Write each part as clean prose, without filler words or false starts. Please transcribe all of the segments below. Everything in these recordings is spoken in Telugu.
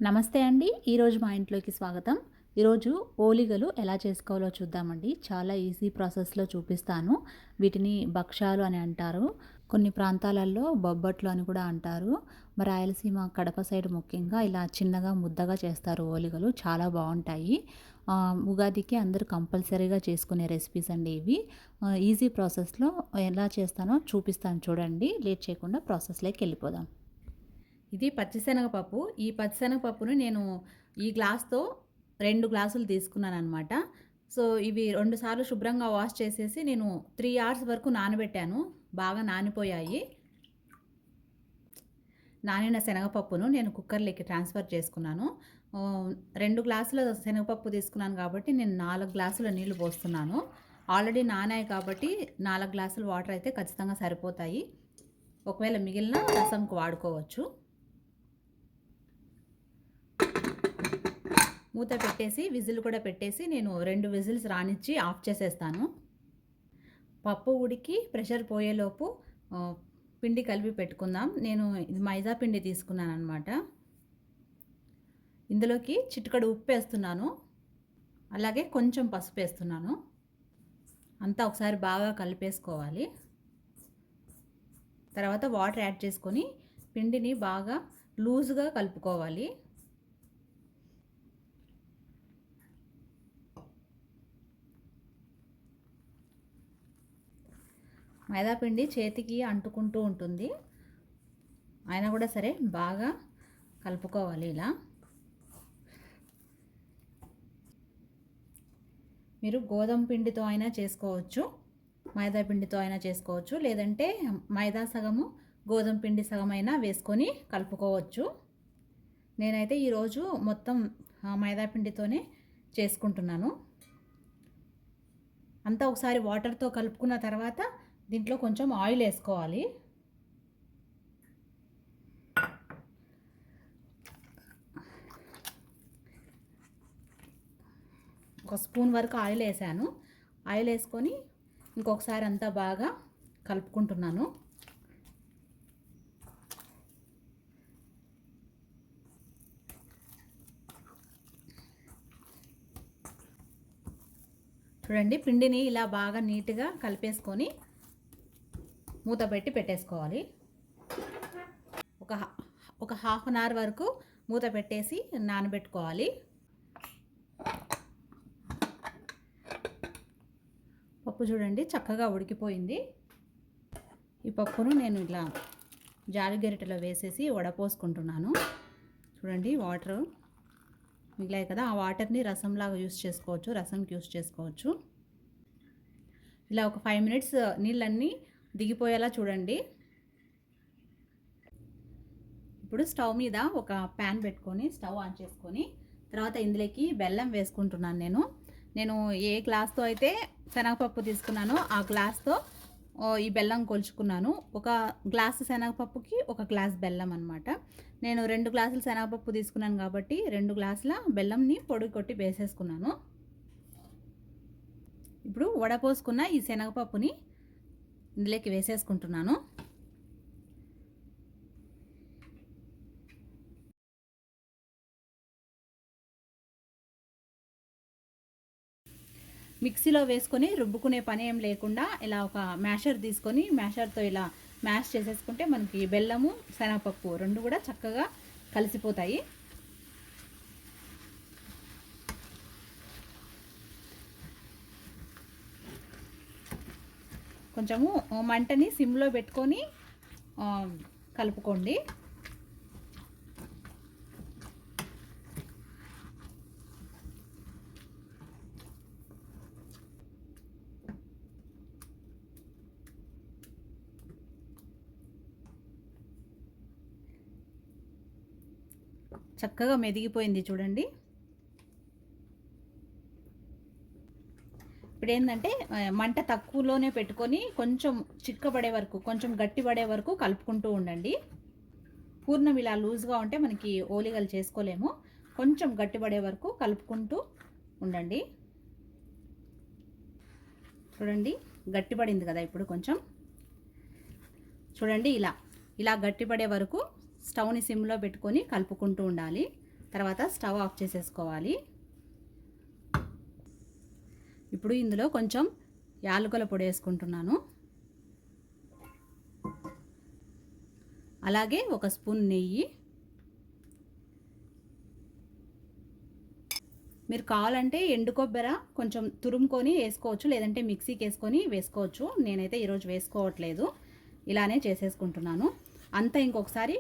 నమస్తే అండి. ఈరోజు మా ఇంట్లోకి స్వాగతం. ఈరోజు ఓలిగలు ఎలా చేసుకోవాలో చూద్దామండి. చాలా ఈజీ ప్రాసెస్‌లో చూపిస్తాను. వీటిని భక్షాలు అని అంటారు. కొన్ని ప్రాంతాలలో బొబ్బట్లు అని కూడా అంటారు. రాయలసీమ, కడప సైడ్ ముఖ్యంగా ఇలా చిన్నగా ముద్దగా చేస్తారు ఓలిగలు. చాలా బావుంటాయి. ఉగాదికి అందరూ కంపల్సరీగా చేసుకునే రెసిపీస్ అండి ఇవి. ఈజీ ప్రాసెస్‌లో ఎలా చేస్తానో చూపిస్తాను చూడండి. లేట్ చేయకుండా ప్రాసెస్‌లోకి వెళ్ళిపోదాం. ఇది పచ్చిశనగపప్పు. ఈ పచ్చిశనగపప్పుని నేను ఈ గ్లాస్‌తో 2 గ్లాసులు తీసుకున్నాననమాట. సో, ఇవి 2 సార్లు శుభ్రంగా వాష్ చేసేసి నేను 3 అవర్స్ వరకు నానబెట్టాను. బాగా నానిపోయాయి. నానిన శనగపప్పును నేను కుక్కర్‌లోకి ట్రాన్స్‌ఫర్ చేసుకున్నాను. 2 గ్లాసుల శనగపప్పు తీసుకున్నాను కాబట్టి నేను 4 గ్లాసుల నీళ్లు పోస్తున్నాను. ఆల్రెడీ నానాయి కాబట్టి 4 గ్లాసుల వాటర్ అయితే ఖచ్చితంగా సరిపోతాయి. ఒకవేళ మిగిలిన రసంకు వాడుకోవచ్చు. మూత పెట్టేసి విజిల్ కూడా పెట్టేసి నేను 2 విజిల్స్ రానిచ్చి ఆఫ్ చేసేస్తాను. పప్పు ఉడికి ప్రెషర్ పోయేలోపు పిండి కలిపి పెట్టుకుందాం. నేను ఇది మైదా పిండి తీసుకున్నానమాట. ఇందులోకి చిటికెడు ఉప్పు వేస్తున్నాను. అలాగే కొంచెం పసుపు వేస్తున్నాను. అంతా ఒకసారి బాగా కలిపేసుకోవాలి. తర్వాత వాటర్ యాడ్ చేసుకొని పిండిని బాగా లూజ్గా కలుపుకోవాలి. మైదాపిండి చేతికి అంటుకుంటూ ఉంటుంది. అయినా కూడా సరే బాగా కలుపుకోవాలి. ఇలా మీరు గోధుమ పిండితో అయినా చేసుకోవచ్చు, మైదా పిండితో అయినా చేసుకోవచ్చు, లేదంటే మైదా సగము గోధుమ పిండి సగమైనా వేసుకొని కలుపుకోవచ్చు. నేనైతే ఈరోజు మొత్తం మైదా పిండితోనే చేసుకుంటున్నాను. అంతా ఒకసారి వాటర్తో కలుపుకున్న తర్వాత దీంట్లో కొంచెం ఆయిల్ వేసుకోవాలి. ఒక స్పూన్ వరకు ఆయిల్ వేసాను. ఆయిల్ వేసుకొని ఇంకొకసారి అంతా బాగా కలుపుకుంటున్నాను. చూడండి, పిండిని ఇలా బాగా నీట్గా కలిపేసుకొని మూత పెట్టి పెట్టేసుకోవాలి. ఒక హాఫ్ అన్ అవర్ వరకు మూత పెట్టేసి నానబెట్టుకోవాలి. పప్పు చూడండి చక్కగా ఉడికిపోయింది. ఈ పప్పును నేను ఇలా జాలి గరిటెలో వేసేసి వడపోసుకుంటున్నాను. చూడండి, వాటర్ మిగిలాయి కదా, ఆ వాటర్ని రసంలాగా యూస్ చేసుకోవచ్చు, రసంకి యూస్ చేసుకోవచ్చు. ఇలా ఒక 5 మినిట్స్ నీళ్ళన్నీ దిగిపోయేలా చూడండి. ఇప్పుడు స్టవ్ మీద ఒక ప్యాన్ పెట్టుకొని స్టవ్ ఆన్ చేసుకొని తర్వాత ఇందులోకి బెల్లం వేసుకుంటున్నాను. నేను ఏ గ్లాస్తో అయితే శనగపప్పు తీసుకున్నానో ఆ గ్లాస్తో ఈ బెల్లం కొలుచుకున్నాను. ఒక గ్లాసు శనగపప్పుకి ఒక గ్లాస్ బెల్లం అనమాట. నేను 2 గ్లాసులు శనగపప్పు తీసుకున్నాను కాబట్టి 2 గ్లాసుల బెల్లంని పొడి కొట్టి వేసేసుకున్నాను. ఇప్పుడు వడపోసుకున్న ఈ శనగపప్పుని ఇందులోకి వేసేసుకుంటున్నాను. మిక్సీలో వేసుకొని రుబ్బుకునే పని ఏం లేకుండా ఇలా ఒక మ్యాషర్ తీసుకొని మ్యాషర్తో ఇలా మ్యాష్ చేసేసుకుంటే మనకి బెల్లము శనగపప్పు 2 కూడా చక్కగా కలిసిపోతాయి. కొంచెము మంటని సిమ్లో పెట్టుకొని కలుపుకోండి. చక్కగా మెదిగిపోయింది చూడండి. ఇప్పుడు ఏంటంటే మంట తక్కువలోనే పెట్టుకొని కొంచెం చిక్కబడే వరకు, కొంచెం గట్టిపడే వరకు కలుపుకుంటూ ఉండండి. పూర్ణం ఇలా లూజ్గా ఉంటే మనకి ఓలిగలు చేసుకోలేము. కొంచెం గట్టిపడే వరకు కలుపుకుంటూ ఉండండి. చూడండి, గట్టిపడింది కదా. ఇప్పుడు కొంచెం చూడండి, ఇలా గట్టిపడే వరకు స్టవ్ని సిమ్లో పెట్టుకొని కలుపుకుంటూ ఉండాలి. తర్వాత స్టవ్ ఆఫ్ చేసేసుకోవాలి. ఇప్పుడు ఇందులో కొంచెం యాలకుల పొడి వేసుకుంటున్నాను. అలాగే ఒక స్పూన్ నెయ్యి. మీరు కావాలంటే ఎండు కొబ్బరి కొంచెం తురుముకొని వేసుకోవచ్చు, లేదంటే మిక్సీకి వేసుకొని వేసుకోవచ్చు. నేనైతే ఈరోజు వేసుకోవట్లేదు, ఇలానే చేసేసుకుంటున్నాను. అంతా ఇంకొకసారి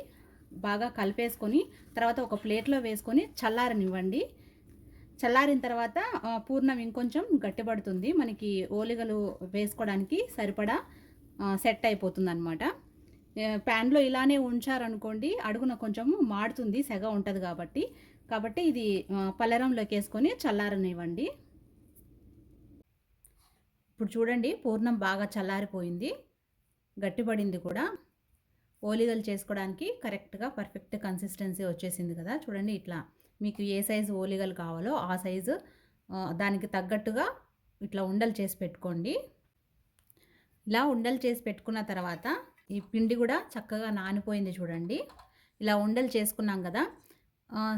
బాగా కలిపేసుకొని తర్వాత ఒక ప్లేట్లో వేసుకొని చల్లారనివ్వండి. చల్లారిన తర్వాత పూర్ణం ఇంకొంచెం గట్టిపడుతుంది, మనకి ఓలిగలు వేసుకోవడానికి సరిపడా సెట్ అయిపోతుంది అనమాట. ప్యాన్లో ఇలానే ఉంచారనుకోండి అడుగున కొంచెం మాడుతుంది, సెగ ఉంటుంది కాబట్టి ఇది పల్లెరంలోకి వేసుకొని చల్లారనివ్వండి. ఇప్పుడు చూడండి పూర్ణం బాగా చల్లారిపోయింది, గట్టిపడింది కూడా. ఓలిగలు చేసుకోవడానికి కరెక్ట్గా పర్ఫెక్ట్ కన్సిస్టెన్సీ వచ్చేసింది కదా. చూడండి ఇట్లా మీకు ఏ సైజు ఓలిగలు కావాలో ఆ సైజు దానికి తగ్గట్టుగా ఇట్లా ఉండలు చేసి పెట్టుకోండి. ఇలా ఉండలు చేసి పెట్టుకున్న తర్వాత ఈ పిండి కూడా చక్కగా నానిపోయింది చూడండి. ఇలా ఉండలు చేసుకున్నాం కదా.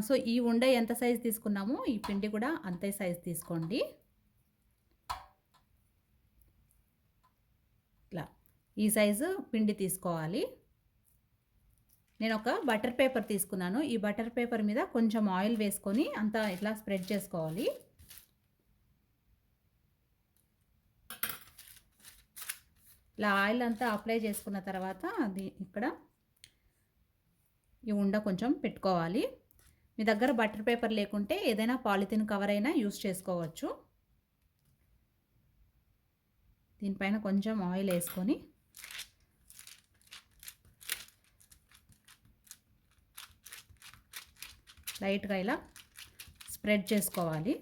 సో ఈ ఉండ ఎంత సైజు తీసుకున్నామో ఈ పిండి కూడా అంతే సైజు తీసుకోండి. ఇట్లా ఈ సైజు పిండి తీసుకోవాలి. నేను ఒక బటర్ పేపర్ తీసుకున్నాను. ఈ బటర్ పేపర్ మీద కొంచెం ఆయిల్ వేసుకొని అంతా ఇట్లా స్ప్రెడ్ చేసుకోవాలి. ఇలా ఆయిల్ అంతా అప్లై చేసుకున్న తర్వాత అది ఇక్కడ ఈ ఉండ కొంచెం పెట్టుకోవాలి. మీ దగ్గర బటర్ పేపర్ లేకుంటే ఏదైనా పాలిథిన్ కవర్ అయినా యూస్ చేసుకోవచ్చు. దీనిపైన కొంచెం ఆయిల్ వేసుకొని లైట్గా ఇలా స్ప్రెడ్ చేసుకోవాలి.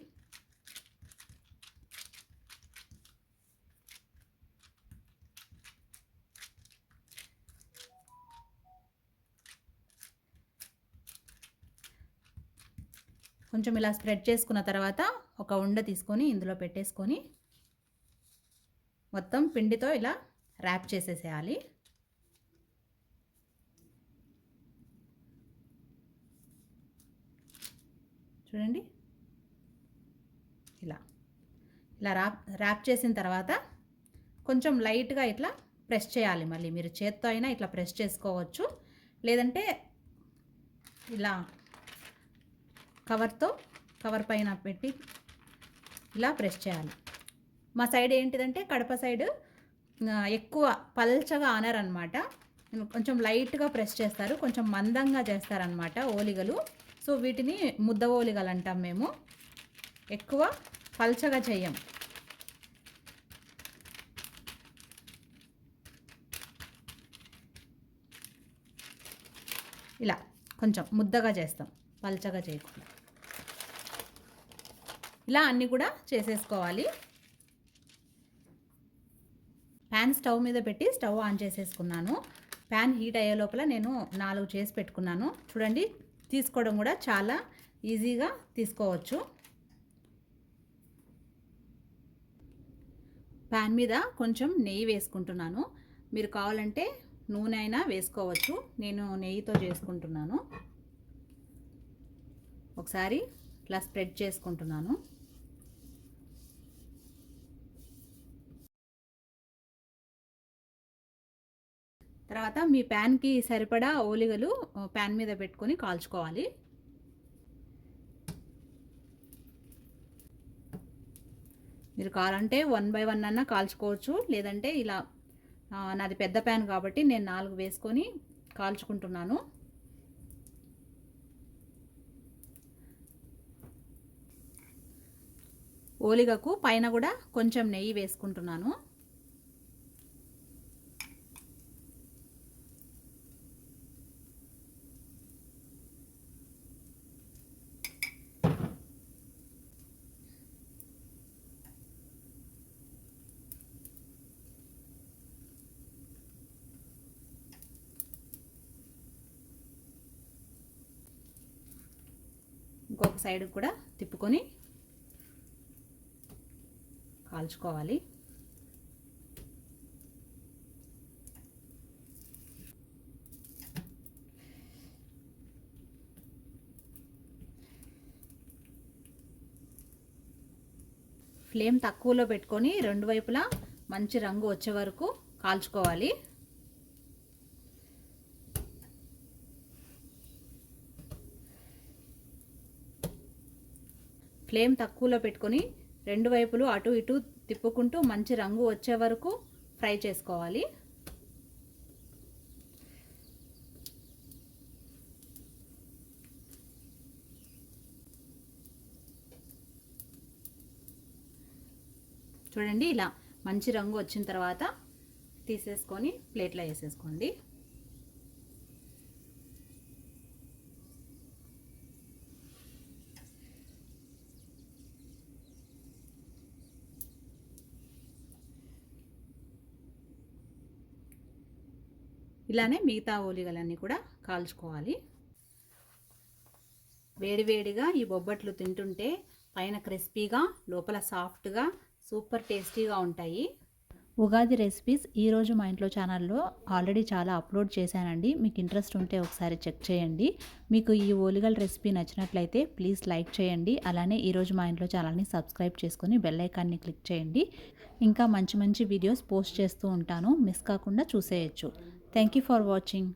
కొంచెం ఇలా స్ప్రెడ్ చేసుకున్న తర్వాత ఒక ఉండ తీసుకొని ఇందులో పెట్టేసుకొని మొత్తం పిండితో ఇలా ర్యాప్ చేసేసేయాలి. చూడండి ఇలా ఇలా ర్యాప్ చేసిన తర్వాత కొంచెం లైట్గా ఇట్లా ప్రెస్ చేయాలి. మళ్ళీ మీరు చేత్తో అయినా ఇట్లా ప్రెస్ చేసుకోవచ్చు, లేదంటే ఇలా కవర్ పైన పెట్టి ఇలా ప్రెస్ చేయాలి. మా సైడ్ ఏంటిదంటే కడప సైడ్ ఎక్కువ పల్చగా ఆనరనమాట, కొంచెం లైట్గా ప్రెస్ చేస్తారు, కొంచెం మందంగా చేస్తారనమాట ఓలిగలు. సో వీటిని ముద్ద ఓలిగలు అంటాం మేము. ఎక్కువ పల్చగా చేయం. ఇలా కొంచెం ముద్దగా చేస్తాం, పల్చగా చేయకుండా. ఇలా అన్నీ కూడా చేసేసుకోవాలి. ప్యాన్ స్టవ్ మీద పెట్టి స్టవ్ ఆన్ చేసేసుకున్నాను. ప్యాన్ హీట్ అయ్యే లోపల నేను 4 చేసి పెట్టుకున్నాను. చూడండి తీసుకోవడం కూడా చాలా ఈజీగా తీసుకోవచ్చు. ప్యాన్ మీద కొంచెం నెయ్యి వేసుకుంటున్నాను. మీరు కావాలంటే నూనె అయినా వేసుకోవచ్చు, నేను నెయ్యితో చేసుకుంటున్నాను. ఒకసారి ఇట్లా స్ప్రెడ్ చేసుకుంటున్నాను. తర్వాత మీ ప్యాన్కి సరిపడా ఓలిగలు ప్యాన్ మీద పెట్టుకొని కాల్చుకోవాలి. మీరు కావాలంటే 1 బై 1 అన్నా కాల్చుకోవచ్చు, లేదంటే ఇలా నాది పెద్ద ప్యాన్ కాబట్టి నేను 4 వేసుకొని కాల్చుకుంటున్నాను. ఓలిగకు పైన కూడా కొంచెం నెయ్యి వేసుకుంటున్నాను. ఇంకొక సైడ్ కూడా తిప్పుకొని కాల్చుకోవాలి. ఫ్లేమ్ తక్కువలో పెట్టుకొని రెండు వైపులా మంచి రంగు వచ్చే వరకు కాల్చుకోవాలి. ఫ్లేమ్ తక్కువలో పెట్టుకొని రెండు వైపులు అటు ఇటు తిప్పుకుంటూ మంచి రంగు వచ్చే వరకు ఫ్రై చేసుకోవాలి. చూడండి, ఇలా మంచి రంగు వచ్చిన తర్వాత తీసేసుకొని ప్లేట్లో వేసేసుకోండి. ఇలానే మిగతా ఓలిగలన్నీ కూడా కాల్చుకోవాలి. వేడివేడిగా ఈ బొబ్బట్లు తింటుంటే పైన క్రిస్పీగా లోపల సాఫ్ట్గా సూపర్ టేస్టీగా ఉంటాయి. ఉగాది రెసిపీస్ ఈరోజు మా ఇంట్లో ఛానల్లో ఆల్రెడీ చాలా అప్లోడ్ చేశానండి. మీకు ఇంట్రెస్ట్ ఉంటే ఒకసారి చెక్ చేయండి. మీకు ఈ ఓలిగల రెసిపీ నచ్చినట్లయితే ప్లీజ్ లైక్ చేయండి. అలానే ఈరోజు మా ఇంట్లో ఛానల్ని సబ్స్క్రైబ్ చేసుకొని బెల్ ఐకాన్ని క్లిక్ చేయండి. ఇంకా మంచి మంచి వీడియోస్ పోస్ట్ చేస్తూ ఉంటాను, మిస్ కాకుండా చూసేయచ్చు. Thank you for watching.